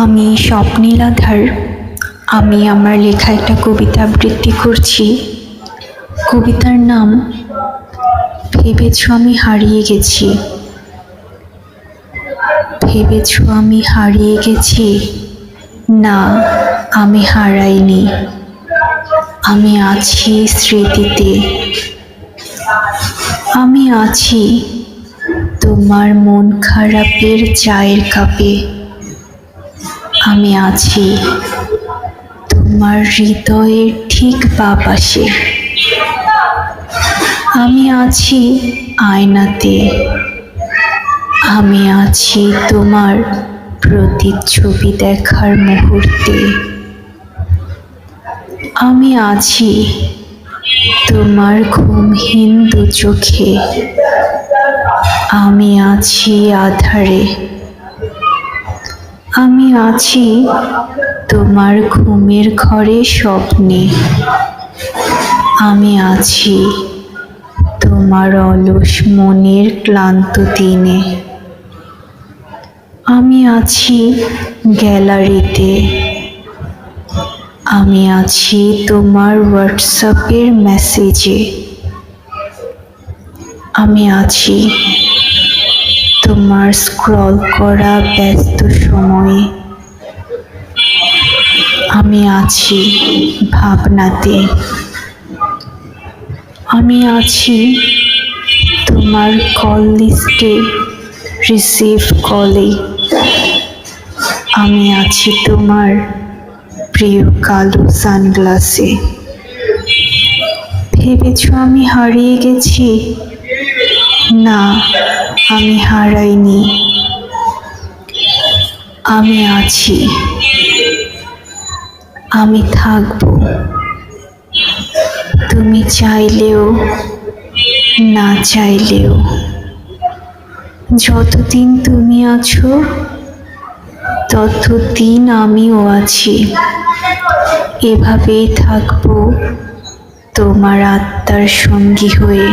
আমি স্বপ্নীলাধার। আমি আমার লেখা একটা কবিতা আবৃত্তি করছি। কবিতার নাম ভেবেছ আমি হারিয়ে গেছি। ভেবেছ আমি হারিয়ে গেছি, না আমি হারাইনি। আমি আছি স্মৃতিতে, আমি আছি তোমার মন খারাপের চায়ের কাপে। আমি আছি তোমার হৃদয়ের ঠিক বাঁ পাশে। আমি আছি আয়নাতে, আমি আছি তোমার প্রতিচ্ছবি দেখার মুহূর্তে। আমি আছি তোমার ঘুমহীন দু চোখে। আমি আছি আঁধারে, আমি আছি তোমার ঘুমের ঘরে স্বপ্নে। আমি আছি তোমার অলস মনের ক্লান্ত দিনে। আমি আছি গ্যালারিতে, আমি আছি তোমার হোয়াটসঅ্যাপের মেসেজে। আমি আছি তোমার স্ক্রল করা ব্যস্ত সময়ে। আমি আছি ভাবনাতে, আমি আছি তোমার কল লিস্টে রিসিভ কলে। আমি আছি তোমার প্রিয় কালো সানগ্লাসে। ভেবেছ আমি হারিয়ে গেছি, না আমি হারাইনি। আমি আছি, আমি থাকবো, তুমি চাইলেও না চাইলেও। যতদিন তুমি আছো ততদিন আমিও আছি। এভাবেই থাকবো তোমার আত্মার সঙ্গী হয়ে।